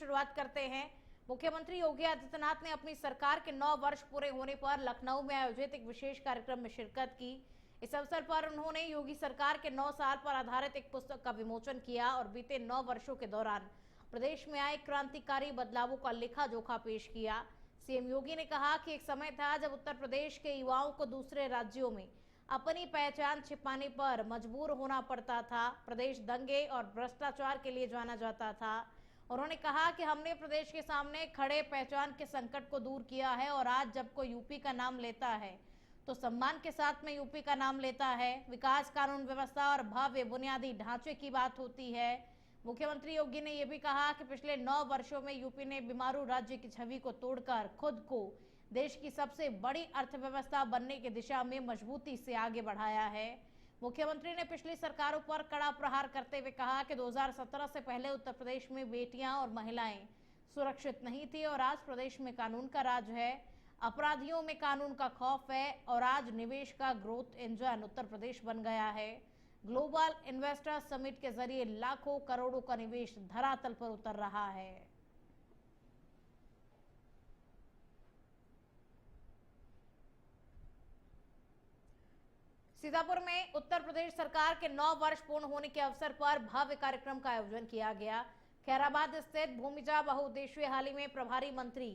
शुरुआत करते हैं। मुख्यमंत्री योगी आदित्यनाथ ने अपनी सरकार के 9 वर्ष पूरे होने पर लखनऊ में आयोजित एक विशेष कार्यक्रम में शिरकत की। इस अवसर पर उन्होंने योगी सरकार के 9 साल पर आधारित एक पुस्तक का विमोचन किया और बीते 9 वर्षों के दौरान प्रदेश में आए क्रांतिकारी बदलावों का लेखा जोखा पेश किया। सीएम योगी ने कहा कि एक समय था जब उत्तर प्रदेश के युवाओं को दूसरे राज्यों में अपनी पहचान छिपाने पर मजबूर होना पड़ता था। प्रदेश दंगे और भ्रष्टाचार के लिए जाना जाता था। उन्होंने कहा कि हमने प्रदेश के सामने खड़े पहचान के संकट को दूर किया है और आज जब कोई यूपी का नाम लेता है तो सम्मान के साथ में यूपी का नाम लेता है। विकास, कानून व्यवस्था और भव्य बुनियादी ढांचे की बात होती है। मुख्यमंत्री योगी ने यह भी कहा कि पिछले 9 वर्षों में यूपी ने बीमारू राज्य की छवि को तोड़कर खुद को देश की सबसे बड़ी अर्थव्यवस्था बनने की दिशा में मजबूती से आगे बढ़ाया है। मुख्यमंत्री ने पिछली सरकारों पर कड़ा प्रहार करते हुए कहा कि 2017 से पहले उत्तर प्रदेश में बेटियां और महिलाएं सुरक्षित नहीं थी और आज प्रदेश में कानून का राज है, अपराधियों में कानून का खौफ है और आज निवेश का ग्रोथ इंजन उत्तर प्रदेश बन गया है। ग्लोबल इन्वेस्टर समिट के जरिए लाखों करोड़ों का निवेश धरातल पर उतर रहा है। सीतापुर में उत्तर प्रदेश सरकार के 9 वर्ष पूर्ण होने के अवसर पर भव्य कार्यक्रम का आयोजन किया गया। खैराबाद स्थित भूमिजा बहुउद्देशीय हाली में प्रभारी मंत्री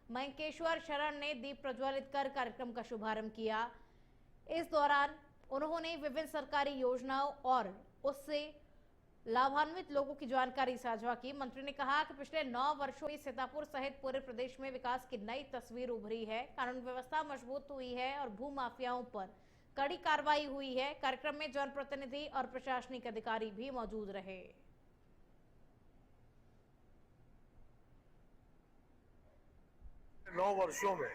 मयंकेश्वर शरण ने दीप प्रज्वलित कर कार्यक्रम का शुभारंभ किया। इस दौरान उन्होंने विभिन्न सरकारी योजनाओं और उससे लाभान्वित लोगों की जानकारी साझा की। मंत्री ने कहा कि पिछले 9 वर्षों में सीतापुर सहित पूरे प्रदेश में विकास की नई तस्वीर उभरी है, कानून व्यवस्था मजबूत हुई है और भू माफियाओं पर कड़ी कार्रवाई हुई है। कार्यक्रम में जनप्रतिनिधि और प्रशासनिक अधिकारी भी मौजूद रहे। नौ वर्षों में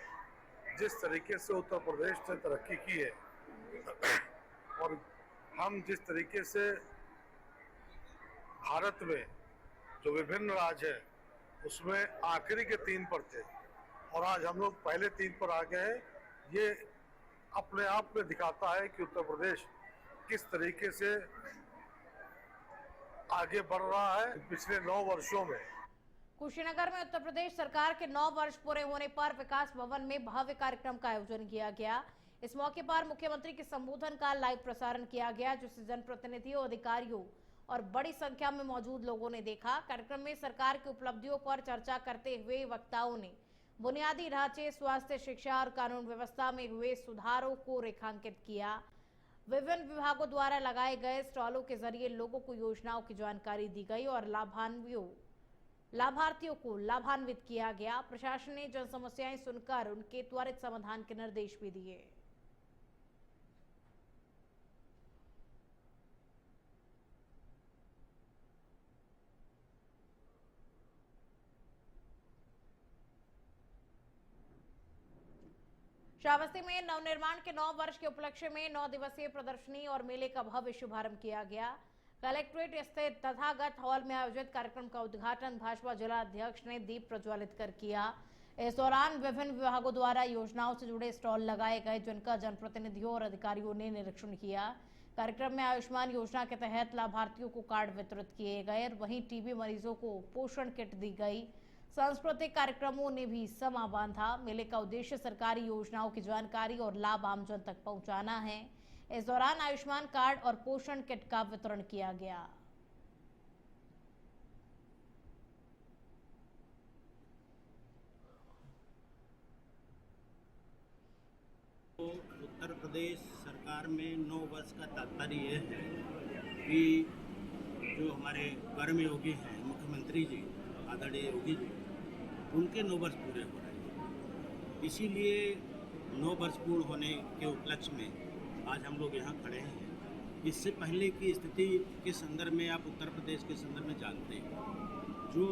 जिस तरीके से उत्तर प्रदेश ने तरक्की की है और हम जिस तरीके से भारत में जो विभिन्न राज्य है उसमें आखिरी के 3 पर थे और आज हम लोग पहले 3 पर आ गए हैं, ये अपने आप में दिखाता है कि उत्तर प्रदेश किस तरीके से आगे बढ़ रहा है। पिछले 9 वर्षों में कुशीनगर में उत्तर प्रदेश सरकार के 9 वर्ष पूरे होने पर विकास भवन में भव्य कार्यक्रम का आयोजन किया गया। इस मौके पर मुख्यमंत्री के संबोधन का लाइव प्रसारण किया गया, जिसे जनप्रतिनिधियों, अधिकारियों और बड़ी संख्या में मौजूद लोगों ने देखा। कार्यक्रम में सरकार की उपलब्धियों पर चर्चा करते हुए वक्ताओं ने बुनियादी ढांचे, स्वास्थ्य, शिक्षा और कानून व्यवस्था में हुए सुधारों को रेखांकित किया। विभिन्न विभागों द्वारा लगाए गए स्टॉलों के जरिए लोगों को योजनाओं की जानकारी दी गई और लाभार्थियों को लाभान्वित किया गया। प्रशासन ने जन समस्याएं सुनकर उनके त्वरित समाधान के निर्देश भी दिए। श्रावस्ती में नवनिर्माण के 9 वर्ष के उपलक्ष्य में 9 दिवसीय प्रदर्शनी और मेले का भव्य शुभारंभ किया गया। कलेक्ट्रेट स्थित तथागत हॉल में आयोजित कार्यक्रम का उद्घाटन भाजपा जिला अध्यक्ष ने दीप प्रज्वलित कर किया। इस दौरान विभिन्न विभागों द्वारा योजनाओं से जुड़े स्टॉल लगाए गए, जिनका जनप्रतिनिधियों और अधिकारियों ने निरीक्षण किया। कार्यक्रम में आयुष्मान योजना के तहत लाभार्थियों को कार्ड वितरित किए गए और वहीं टीबी मरीजों को पोषण किट दी गई। सांस्कृतिक कार्यक्रमों ने भी समा बांधा। मेले का उद्देश्य सरकारी योजनाओं की जानकारी और लाभ आमजन तक पहुंचाना है। इस दौरान आयुष्मान कार्ड और पोषण किट का वितरण किया गया। उत्तर प्रदेश सरकार में 9 वर्ष का तात्पर्य यह है कि जो हमारे कर्मयोगी हैं मुख्यमंत्री जी, आदरणीय योगी जी, उनके 9 वर्ष पूरे हो रहे हैं। इसीलिए 9 वर्ष पूर्ण होने के उपलक्ष्य में आज हम लोग यहाँ खड़े हैं। इससे पहले की स्थिति के संदर्भ में आप उत्तर प्रदेश के संदर्भ में जानते हैं, जो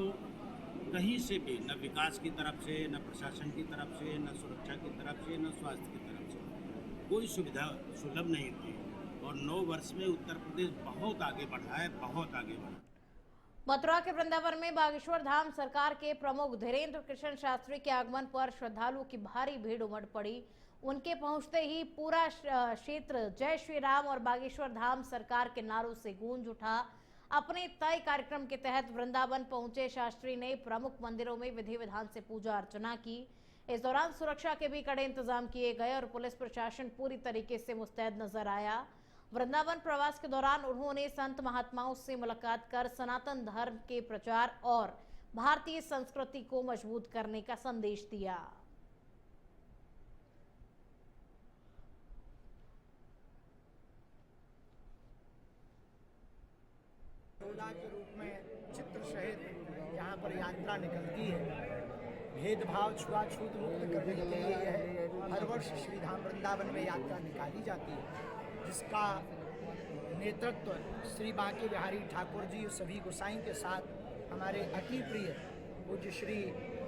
कहीं से भी न विकास की तरफ से, न प्रशासन की तरफ से, न सुरक्षा की तरफ से, न स्वास्थ्य की तरफ से कोई सुविधा सुलभ नहीं थी और 9 वर्ष में उत्तर प्रदेश बहुत आगे बढ़ा है, बहुत आगे बढ़ा। मथुरा के वृंदावन में बागेश्वर धाम सरकार के प्रमुख धीरेन्द्र कृष्ण शास्त्री के आगमन पर श्रद्धालुओं की भारी भीड़ उमड़ पड़ी। उनके पहुंचते ही पूरा क्षेत्र जय श्री राम और बागेश्वर धाम सरकार के नारों से गूंज उठा। अपने तय कार्यक्रम के तहत वृंदावन पहुंचे शास्त्री ने प्रमुख मंदिरों में विधि विधान से पूजा अर्चना की। इस दौरान सुरक्षा के भी कड़े इंतजाम किए गए और पुलिस प्रशासन पूरी तरीके से मुस्तैद नजर आया। वृंदावन प्रवास के दौरान उन्होंने संत महात्माओं से मुलाकात कर सनातन धर्म के प्रचार और भारतीय संस्कृति को मजबूत करने का संदेश दिया। योद्धा के रूप में चित्र सहित यहाँ पर यात्रा निकलती है। भेदभाव छुआछूत मुक्त करने के लिए यह हर वर्ष श्री धाम वृंदावन में यात्रा निकाली जाती है, जिसका नेतृत्व श्री बांके बिहारी ठाकुर जी और सभी गोसाई के साथ हमारे अति प्रिय पूज्य श्री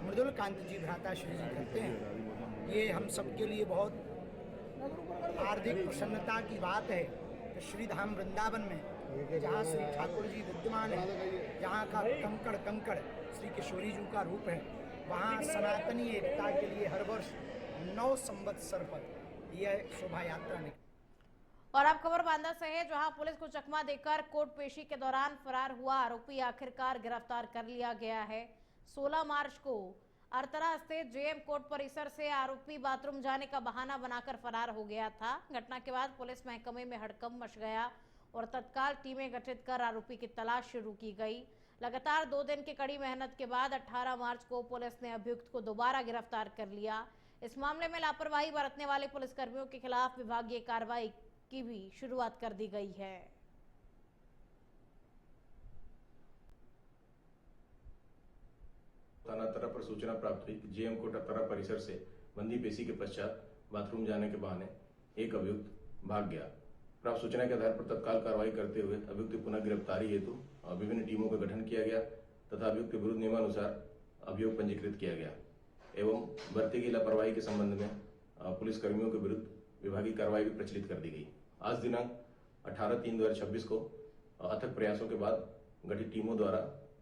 मृदुल कांत जी भ्राता श्री जी करते हैं। ये हम सबके लिए बहुत हार्दिक प्रसन्नता की बात है कि श्री धाम वृंदावन में जहाँ श्री ठाकुर जी विद्यमान है, जहाँ का कंकड़ कंकड़ श्री किशोरी जी का रूप है, वहाँ सनातनी एकता के लिए हर वर्ष 9 संवत्सर पर यह शोभा यात्रा निकली। और अब खबर बांदा से है, जहां पुलिस को चकमा देकर कोर्ट पेशी के दौरान फरार हुआ आरोपी आखिरकार गिरफ्तार कर लिया गया है। 16 मार्च को अरतरा स्थित जेएम कोर्ट परिसर से आरोपी बाथरूम जाने का बहाना बनाकर फरार हो गया था। घटना के बाद पुलिस महकमे में हड़कंप मच गया और तत्काल टीमें गठित कर आरोपी की तलाश शुरू की गई। लगातार 2 दिन की कड़ी मेहनत के बाद 18 मार्च को पुलिस ने अभियुक्त को दोबारा गिरफ्तार कर लिया। इस मामले में लापरवाही बरतने वाले पुलिसकर्मियों के खिलाफ विभागीय कार्रवाई की भी शुरुआत कर दी गई है। थाना अरतरा पर सूचना प्राप्त हुई कि जेएम कोर्ट अरतरा परिसर से बंदी पेशी के पश्चात बाथरूम जाने के बहाने एक अभियुक्त भाग गया। प्राप्त सूचना के आधार पर तत्काल कार्रवाई करते हुए अभियुक्त की पुनः गिरफ्तारी हेतु विभिन्न टीमों का गठन किया गया तथा अभियुक्त के विरुद्ध नियमानुसार अभियोग पंजीकृत किया गया एवं बरती गई लापरवाही के संबंध में पुलिसकर्मियों के विरुद्ध विभागीय कार्रवाई भी प्रचलित कर दी गई। आज दिनांक 18/3/2026 को अथक प्रयासों के बाद गठित टीमों द्वारा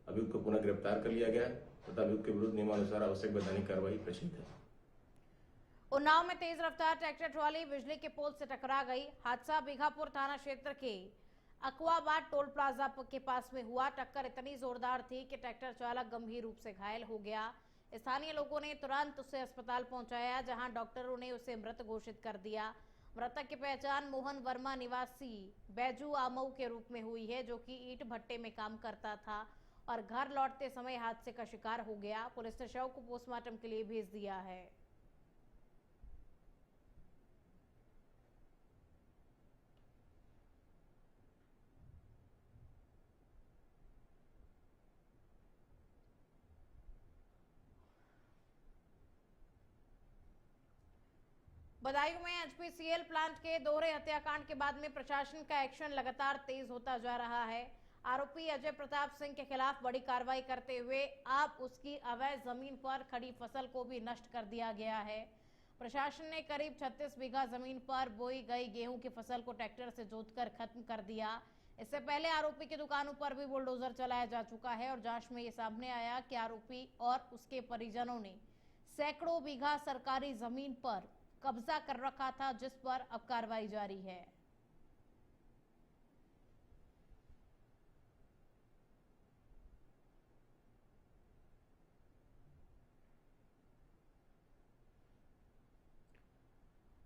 अभियुक्त को पुनः गिरफ्तार कर लिया गया तथा अभियुक्त के विरुद्ध नियमानुसार आवश्यक वैधानिक कार्रवाई प्रचलित है। उन्नाव में तेज रफ्तार ट्रैक्टर ट्रॉली बिजली के पोल से टकरा गई। हादसा बीघापुर थाना क्षेत्र के अकवाबाद टोल प्लाजा के पास में हुआ। टक्कर इतनी जोरदार थी कि ट्रैक्टर चालक गंभीर रूप से घायल हो गया। स्थानीय लोगों ने तुरंत उसे अस्पताल पहुंचाया, जहां डॉक्टरों ने उसे मृत घोषित कर दिया। मृतक की पहचान मोहन वर्मा निवासी बैजू आमऊ के रूप में हुई है, जो कि ईंट भट्टे में काम करता था और घर लौटते समय हादसे का शिकार हो गया। पुलिस ने शव को पोस्टमार्टम के लिए भेज दिया है। बदायूं में एचपीसीएल प्लांट के दोहरे हत्याकांड के बाद में प्रशासन का एक्शन लगातार तेज होता जा रहा है। आरोपी अजय प्रताप सिंह के खिलाफ बड़ी कार्रवाई करते हुए अब उसकी अवैध जमीन पर खड़ी फसल को भी नष्ट कर दिया गया है। प्रशासन ने करीब 36 बीघा जमीन पर बोई गई गेहूं की फसल को ट्रैक्टर से जोतकर खत्म कर दिया। इससे पहले आरोपी की दुकानों पर भी बुलडोजर चलाया जा चुका है और जांच में ये सामने आया कि आरोपी और उसके परिजनों ने सैकड़ों बीघा सरकारी जमीन पर कब्जा कर रखा था, जिस पर अब कार्रवाई जारी है।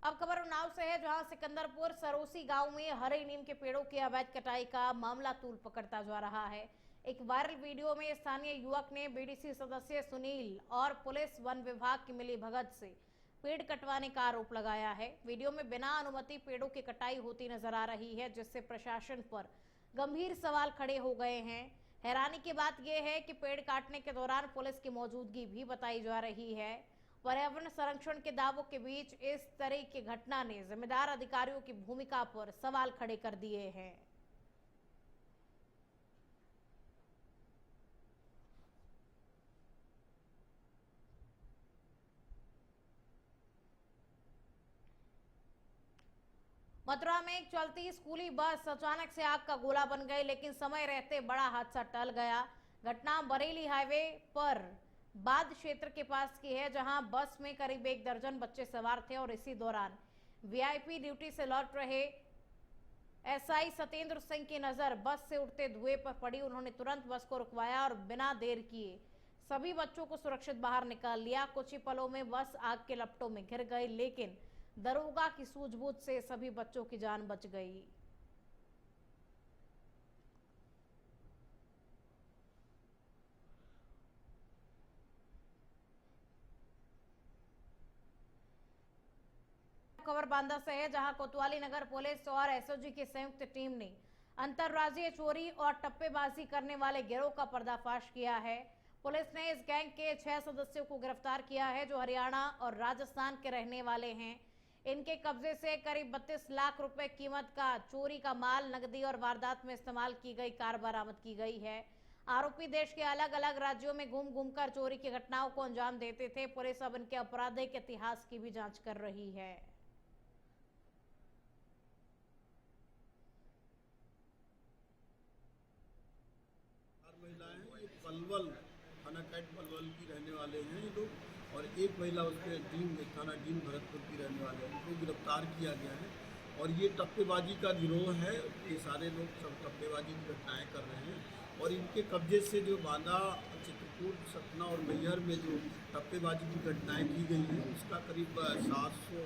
अब खबर उन्नाव से है, जहां सिकंदरपुर सरोसी गांव में हरे नीम के पेड़ों की अवैध कटाई का मामला तूल पकड़ता जा रहा है। एक वायरल वीडियो में स्थानीय युवक ने बीडीसी सदस्य सुनील और पुलिस वन विभाग की मिलीभगत से पेड़ कटवाने का आरोप लगाया है। वीडियो में बिना अनुमति पेड़ों की कटाई होती नजर आ रही है, जिससे प्रशासन पर गंभीर सवाल खड़े हो गए हैं। हैरानी की बात यह है कि पेड़ काटने के दौरान पुलिस की मौजूदगी भी बताई जा रही है। पर्यावरण संरक्षण के दावों के बीच इस तरह की घटना ने जिम्मेदार अधिकारियों की भूमिका पर सवाल खड़े कर दिए हैं। मथुरा में एक चलती स्कूली बस अचानक से आग का गोला बन गई, लेकिन समय रहते बड़ा हादसा टल गया। घटना बरेली हाईवे पर बाद क्षेत्र के पास की है, जहां बस में करीब 1 दर्जन बच्चे सवार थे और इसी दौरान वीआईपी ड्यूटी से लौट रहे एसआई सत्येंद्र सिंह की नजर बस से उठते धुएं पर पड़ी। उन्होंने तुरंत बस को रुकवाया और बिना देर किए सभी बच्चों को सुरक्षित बाहर निकाल लिया। कुछ ही पलों में बस आग के लपटों में घिर गई, लेकिन दरोगा की सूझबूझ से सभी बच्चों की जान बच गई। खबर बांदा से है, जहां कोतवाली नगर पुलिस और एसओजी की संयुक्त टीम ने अंतर्राज्यीय चोरी और टप्पेबाजी करने वाले गिरोह का पर्दाफाश किया है। पुलिस ने इस गैंग के 6 सदस्यों को गिरफ्तार किया है, जो हरियाणा और राजस्थान के रहने वाले हैं। इनके कब्जे से करीब 32 लाख रुपए कीमत का चोरी का माल, नकदी और वारदात में इस्तेमाल की गई कार बरामद की गई है। आरोपी देश के अलग अलग राज्यों में घूम घूमकर चोरी की घटनाओं को अंजाम देते थे। पुलिस अब इनके आपराधिक इतिहास की भी जांच कर रही है। महिलाएं हैं, ये पलवल थाना कैट पलवल की रहने वाले हैं ये लोग, और एक महिला उसके थाना डीन भरतपुर की रहने वाले हैं। इनको गिरफ्तार किया गया है और ये टप्पेबाजी का गिरोह है। ये सारे लोग सब टप्पेबाजी की घटनाएं कर रहे हैं और इनके कब्जे से जो बांदा, चित्रकूट, सतना और मैहर में जो टप्पेबाजी की घटनाएं की गई हैं उसका करीब 700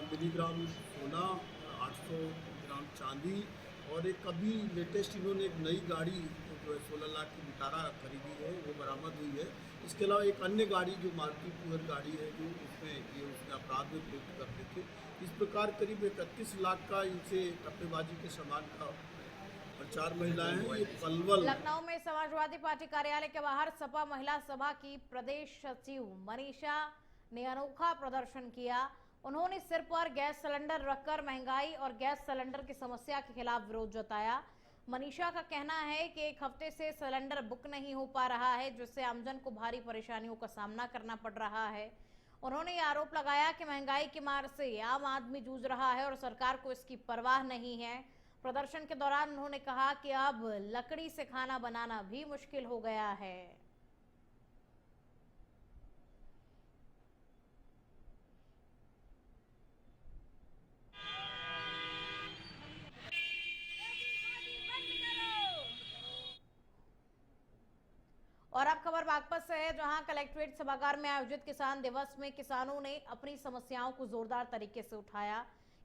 मिलीग्राम सोना, 800 ग्राम चांदी और एक अभी लेटेस्ट इन्होंने एक नई गाड़ी जो है 16 लाख की विटारा खरीदी है, वो बरामद हुई है। इसके अलावा एक अन्य गाड़ी जो मारुति पुअर गाड़ी है, जो उसमें अपराध में प्रयुक्त करते थे। इस प्रकार करीब 31 लाख का इनसे टप्पेबाजी के सामान का, और 4 महिलाएं हैं। ये पलवल लखनऊ में समाजवादी पार्टी कार्यालय के बाहर सपा महिला सभा की प्रदेश सचिव मनीषा ने अनोखा प्रदर्शन किया। उन्होंने सिर पर गैस सिलेंडर रखकर महंगाई और गैस सिलेंडर की समस्या के खिलाफ विरोध जताया। मनीषा का कहना है कि एक हफ्ते से सिलेंडर बुक नहीं हो पा रहा है, जिससे आमजन को भारी परेशानियों का सामना करना पड़ रहा है। उन्होंने आरोप लगाया कि महंगाई की मार से आम आदमी जूझ रहा है और सरकार को इसकी परवाह नहीं है। प्रदर्शन के दौरान उन्होंने कहा कि अब लकड़ी से खाना बनाना भी मुश्किल हो गया है। और अब खबर बागपत से है, जहां कलेक्ट्रेट सभागार में आयोजित किसान दिवस में किसानों ने अपनी समस्याओं को जोरदार तरीके से उठाया।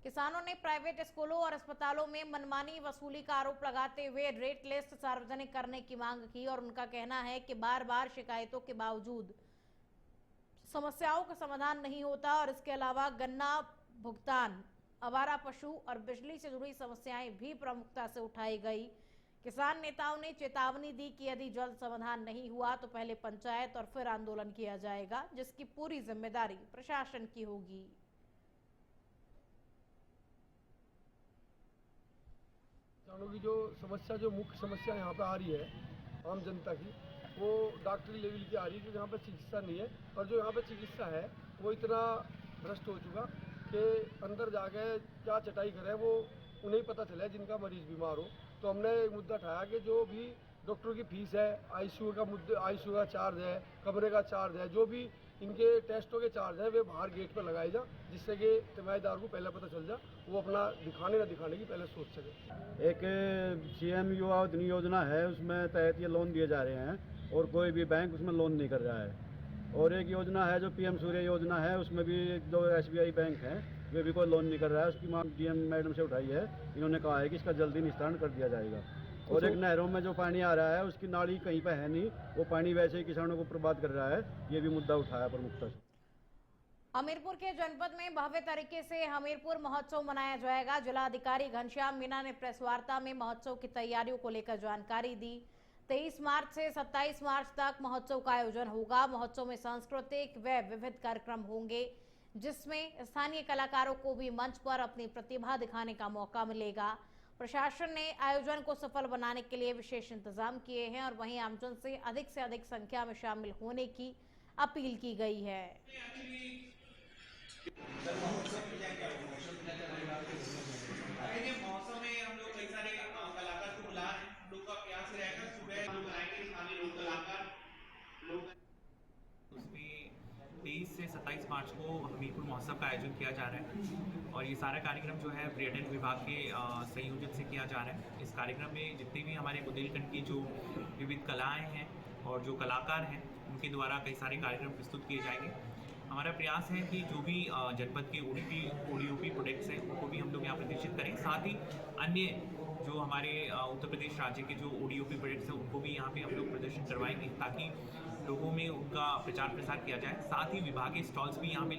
किसानों ने प्राइवेट स्कूलों और अस्पतालों में मनमानी वसूली का आरोप लगाते हुए रेट लिस्ट सार्वजनिक करने की मांग की और उनका कहना है कि बार बार शिकायतों के बावजूद समस्याओं का समाधान नहीं होता और इसके अलावा गन्ना भुगतान, आवारा पशु और बिजली से जुड़ी समस्याएं भी प्रमुखता से उठाई गई। किसान नेताओं ने चेतावनी दी कि यदि जल्द समाधान नहीं हुआ तो पहले पंचायत और फिर आंदोलन किया जाएगा, जिसकी पूरी जिम्मेदारी प्रशासन की होगी। किसानों की जो मुख्य समस्या यहाँ पे आ रही है आम जनता की, वो डॉक्टरी लेवल की आ रही है, क्योंकि यहाँ पे चिकित्सा नहीं है। और जो यहाँ पे चिकित्सा है वो इतना भ्रष्ट हो चुका कि अंदर जाके क्या चटाई करे वो उन्हें पता चला है, जिनका मरीज बीमार हो। तो हमने एक मुद्दा उठाया कि जो भी डॉक्टरों की फीस है, आईसीयू का चार्ज है, कमरे का चार्ज है, जो भी इनके टेस्टों के चार्ज है, वे बाहर गेट पर लगाए जा, जिससे कि तिमाहीदार को पहले पता चल जा, वो अपना दिखाने ना दिखाने की पहले सोच सके। एक CM युवा उद्यमी योजना है, उसमें तहत ये लोन दिए जा रहे हैं और कोई भी बैंक उसमें लोन नहीं कर रहा है। और एक योजना है जो PM सूर्य योजना है, उसमें भी जो SBI बैंक है वे भी कोई लोन नहीं कर रहा है। उसकी मांग DM मैडम से उठाई है, इन्होंने कहा है कि इसका जल्दी निस्तारण कर दिया जाएगा। और एक नहरों में जो पानी आ रहा है उसकी नाली कहीं पे है नहीं, वो पानी वैसे ही किसानों को बर्बाद कर रहा है, ये भी मुद्दा उठाया प्रमुखता से। हमीरपुर के जनपद में भव्य तरीके से हमीरपुर महोत्सव मनाया जाएगा। जिलाधिकारी घनश्याम मीना ने प्रेस वार्ता में महोत्सव की तैयारियों को लेकर जानकारी दी। 23 मार्च से 27 मार्च तक महोत्सव का आयोजन होगा। महोत्सव में सांस्कृतिक व विविध कार्यक्रम होंगे, जिसमें स्थानीय कलाकारों को भी मंच पर अपनी प्रतिभा दिखाने का मौका मिलेगा। प्रशासन ने आयोजन को सफल बनाने के लिए विशेष इंतजाम किए हैं और वहीं आमजन से अधिक संख्या में शामिल होने की अपील की गई है। मौसम में हम लोग कई सारे कलाकार को बुला रहे हैं। हम लोग का प्रयास रहेगा सुबह हम बनाएंगे स्थानीय लोक कलाकार लोग। उसमें 23 से 27 मार्च को हमीरपुर महोत्सव का आयोजन किया जा रहा है और ये सारा कार्यक्रम जो है पर्यटन विभाग के संयोजन से किया जा रहा है। इस कार्यक्रम में जितने भी हमारे बुंदेलखंड की जो विविध कलाएँ हैं और जो कलाकार हैं उनके द्वारा कई सारे कार्यक्रम प्रस्तुत किए जाएंगे। हमारा प्रयास है कि जो भी जनपद के ओडीओपी प्रोडक्ट्स हैं उनको भी हम लोग यहाँ प्रदर्शित करें, साथ ही अन्य जो हमारे उत्तर प्रदेश राज्य के जो ओडीओपी प्रोडक्ट्स हैं उनको भी यहाँ पे हम लोग प्रदर्शन करवाएंगे ताकि लोगों में उनका प्रचार प्रसार किया जाए। साथ ही विभागीय स्टॉल्स भी यहाँ पे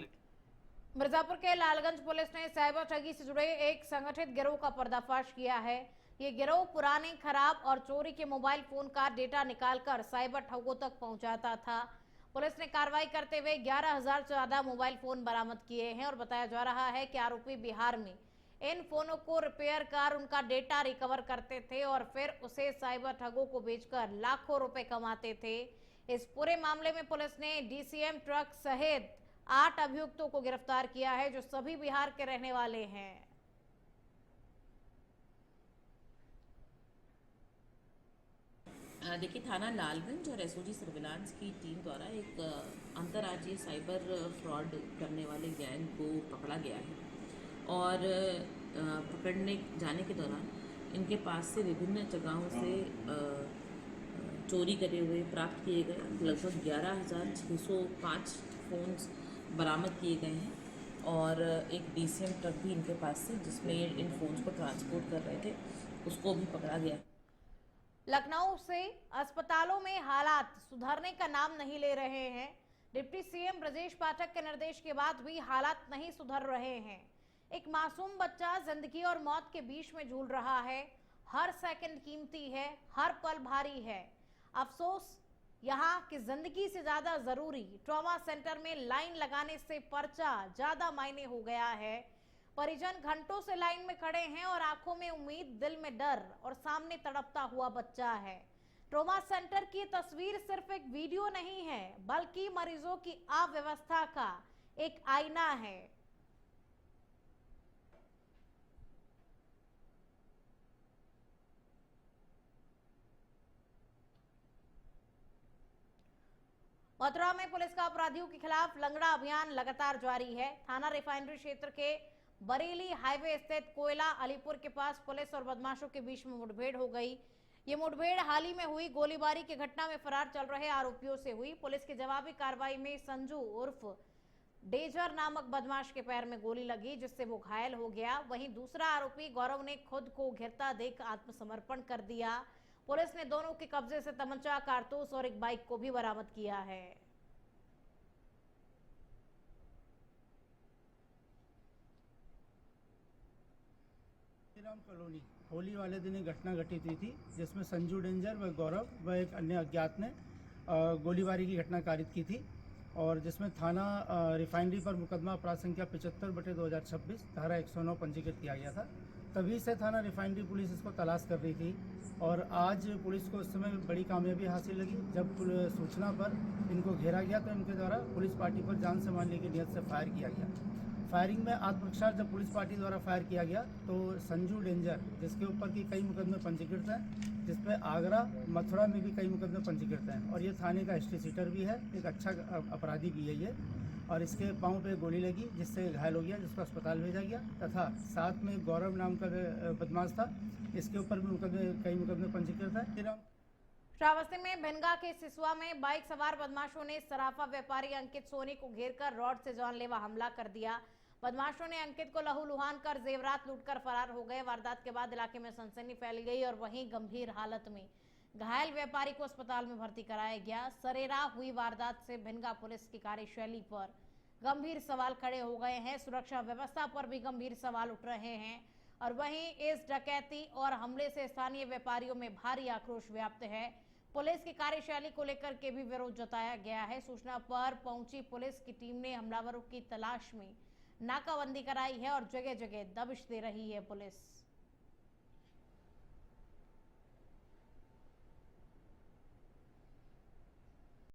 मिर्जापुर के लालगंज पुलिस ने साइबर ठगी से जुड़े एक संगठित गिरोह का पर्दाफाश किया है। ये गिरोह पुराने, खराब और चोरी के मोबाइल फोन का डेटा निकालकर साइबर ठगों तक पहुंचाता था। पुलिस ने कार्रवाई करते हुए 11,000 से ज्यादा मोबाइल फोन बरामद किए हैं और बताया जा रहा है कि आरोपी बिहार में इन फोनों को रिपेयर कर उनका डेटा रिकवर करते थे और फिर उसे साइबर ठगों को बेचकर लाखों रुपए कमाते थे। इस पूरे मामले में पुलिस ने डीसीएम ट्रक सहित 8 अभियुक्तों को गिरफ्तार किया है जो सभी बिहार के रहने वाले हैं। देखिए, थाना लालगंज और एसओजी सर्विलांस की टीम द्वारा एक अंतर्राज्यीय साइबर फ्रॉड करने वाले गैंग को पकड़ा गया है और पकड़ने जाने के दौरान इनके पास से विभिन्न जगहों से चोरी करे हुए प्राप्त किए गए लगभग 11,605 फ़ोन्स बरामद किए गए हैं और एक डीसीएम ट्रक भी इनके पास से जिसमें इन फ़ोन्स को ट्रांसपोर्ट कर रहे थे उसको भी पकड़ा गया। लखनऊ से अस्पतालों में हालात सुधरने का नाम नहीं ले रहे हैं। डिप्टी सीएम ब्रजेश पाठक के निर्देश के बाद भी हालात नहीं सुधर रहे हैं। एक मासूम बच्चा जिंदगी और मौत के बीच में झूल रहा है। हर सेकंड कीमती है, हर पल भारी है। अफसोस यहाँ की जिंदगी से ज्यादा जरूरी ट्रॉमा सेंटर में लाइन लगाने से पर्चा ज्यादा मायने हो गया है। परिजन घंटों से लाइन में खड़े हैं और आंखों में उम्मीद, दिल में डर और सामने तड़पता हुआ बच्चा है। ट्रॉमा सेंटर की तस्वीर सिर्फ एक वीडियो नहीं है बल्कि मरीजों की अव्यवस्था का एक आईना है। मथुरा में पुलिस का अपराधियों के खिलाफ लंगड़ा अभियान लगातार जारी है। थाना रिफाइनरी क्षेत्र के बरेली हाईवे स्थित कोयला अलीपुर के पास पुलिस और बदमाशों के बीच में मुठभेड़ हो गई। ये मुठभेड़ हाल ही में हुई गोलीबारी की घटना में फरार चल रहे आरोपियों से हुई। पुलिस की जवाबी कार्रवाई में संजू उर्फ डेजर नामक बदमाश के पैर में गोली लगी जिससे वो घायल हो गया। वहीं दूसरा आरोपी गौरव ने खुद को घिरता देख आत्मसमर्पण कर दिया। पुलिस ने दोनों के कब्जे से तमंचा, कारतूस और एक बाइक को भी बरामद किया है। कॉलोनी होली वाले दिन एक घटना घटित हुई थी जिसमें संजू डेंजर व गौरव व एक अन्य अज्ञात ने गोलीबारी की घटना कारित की थी और जिसमें थाना रिफाइनरी पर मुकदमा अपराध संख्या 75/2026 धारा 109 पंजीकृत किया गया था। तभी से थाना रिफाइनरी पुलिस इसको तलाश कर रही थी और आज पुलिस को उस समय बड़ी कामयाबी हासिल लगी जब सूचना पर इनको घेरा गया तो इनके द्वारा पुलिस पार्टी पर जान से मारने की नियत से फायर किया गया। फायरिंग में आत्मरक्षा जब पुलिस पार्टी द्वारा फायर किया गया तो संजू डेंजर जिसके ऊपर की कई मुकदमे पंजीकृत हैं, जिसपे आगरा मथुरा में भी कई मुकदमे पंजीकृत हैं और ये थाने का हिस्ट्री सीटर भी है, एक अच्छा अपराधी भी है ये। और इसके पाँव पे गोली लगी जिससे घायल हो गया, जिसको अस्पताल भेजा गया। तथा साथ में गौरव नाम का बदमाश था, इसके ऊपर भी कई मुकदमे पंजीकृत है। श्रावस्ती में भिनगा के सिसुआ में बाइक सवार बदमाशों ने सराफा व्यापारी अंकित सोनी को घेरकर रॉड से जानलेवा हमला कर दिया। बदमाशों ने अंकित को लहूलुहान कर जेवरात लूटकर फरार हो गए। वारदात के बाद इलाके में सनसनी फैल गई और वहीं गंभीर हालत में घायल व्यापारी को अस्पताल में भर्ती कराया गया। सरेरा हुई वारदात से भिनगा पुलिस की कार्यशैली पर गंभीर सवाल खड़े हो गए हैं। सुरक्षा व्यवस्था पर भी गंभीर सवाल उठ रहे हैं और वहीं इस डकैती और हमले से स्थानीय व्यापारियों में भारी आक्रोश व्याप्त है। पुलिस की कार्यशैली को लेकर के भी विरोध जताया गया है। सूचना पर पहुंची पुलिस की टीम ने हमलावरों की तलाश में नाकाबंदी कराई है और जगह जगह दबिश दे रही है पुलिस।